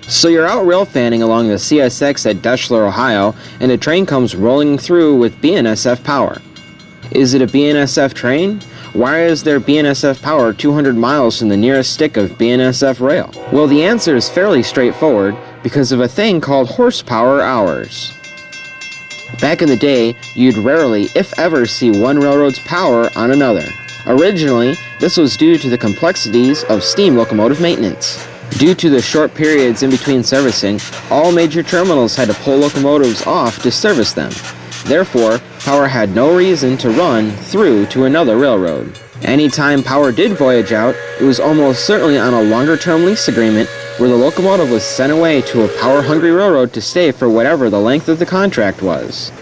So you're out rail fanning along the CSX at Deshler, Ohio, and a train comes rolling through with BNSF power. Is it a BNSF train? Why is there BNSF power 200 miles from the nearest stick of BNSF rail? Well, the answer is fairly straightforward, because of a thing called horsepower hours. Back in the day, you'd rarely, if ever, see one railroad's power on another. Originally, this was due to the complexities of steam locomotive maintenance. Due to the short periods in between servicing, all major terminals had to pull locomotives off to service them. Therefore, power had no reason to run through to another railroad. Anytime power did voyage out, it was almost certainly on a longer-term lease agreement where the locomotive was sent away to a power-hungry railroad to stay for whatever the length of the contract was.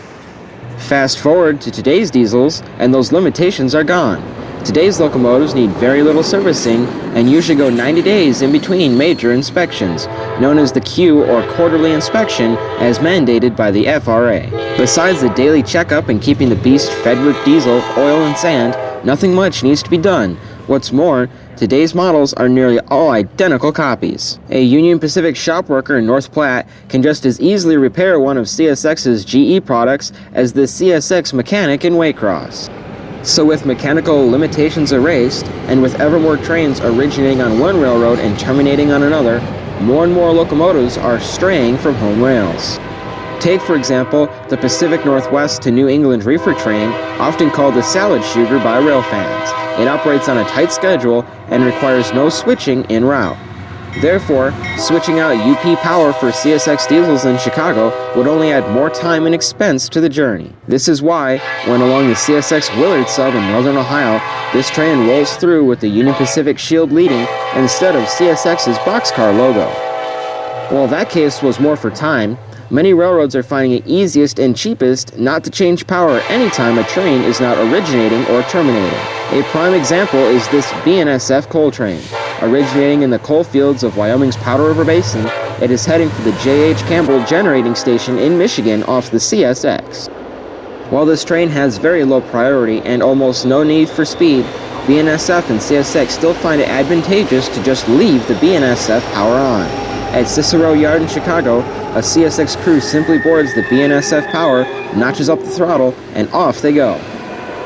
Fast forward to today's diesels, and those limitations are gone. Today's locomotives need very little servicing and usually go 90 days in between major inspections, known as the Q or quarterly inspection as mandated by the FRA. Besides the daily checkup and keeping the beast fed with diesel, oil, and sand, nothing much needs to be done. What's more, today's models are nearly all identical copies. A Union Pacific shop worker in North Platte can just as easily repair one of CSX's GE products as the CSX mechanic in Waycross. So with mechanical limitations erased, and with ever more trains originating on one railroad and terminating on another, more and more locomotives are straying from home rails. Take, for example, the Pacific Northwest to New England reefer train, often called the salad sugar by rail fans. It operates on a tight schedule and requires no switching en route. Therefore, switching out UP power for CSX diesels in Chicago would only add more time and expense to the journey. This is why, when along the CSX Willard sub in northern Ohio, this train rolls through with the Union Pacific shield leading instead of CSX's boxcar logo. While that case was more for time, many railroads are finding it easiest and cheapest not to change power anytime a train is not originating or terminating. A prime example is this BNSF coal train. Originating in the coal fields of Wyoming's Powder River Basin, it is heading for the J.H. Campbell Generating Station in Michigan off the CSX. While this train has very low priority and almost no need for speed, BNSF and CSX still find it advantageous to just leave the BNSF power on. At Cicero Yard in Chicago, a CSX crew simply boards the BNSF power, notches up the throttle, and off they go.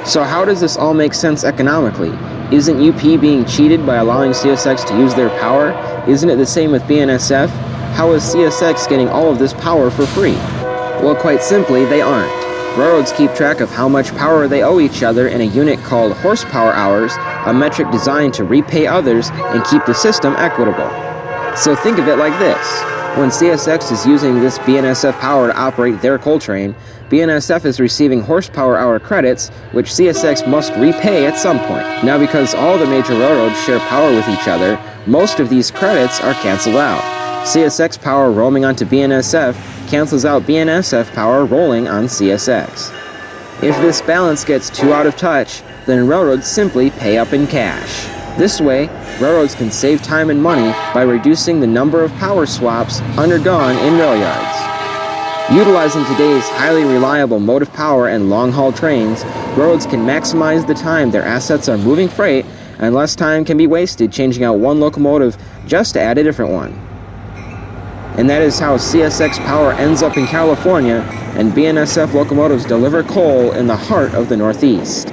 So how does this all make sense economically? Isn't UP being cheated by allowing CSX to use their power? Isn't it the same with BNSF? How is CSX getting all of this power for free? Well, quite simply, they aren't. Railroads keep track of how much power they owe each other in a unit called horsepower hours, a metric designed to repay others and keep the system equitable. So think of it like this. When CSX is using this BNSF power to operate their coal train, BNSF is receiving horsepower hour credits, which CSX must repay at some point. Now, because all the major railroads share power with each other, most of these credits are canceled out. CSX power roaming onto BNSF cancels out BNSF power rolling on CSX. If this balance gets too out of touch, then railroads simply pay up in cash. This way, railroads can save time and money by reducing the number of power swaps undergone in rail yards. Utilizing today's highly reliable motive power and long-haul trains, railroads can maximize the time their assets are moving freight, and less time can be wasted changing out one locomotive just to add a different one. And that is how CSX power ends up in California, and BNSF locomotives deliver coal in the heart of the Northeast.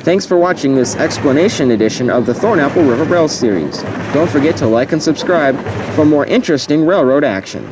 Thanks for watching this explanation edition of the Thornapple River Rail series. Don't forget to like and subscribe for more interesting railroad action.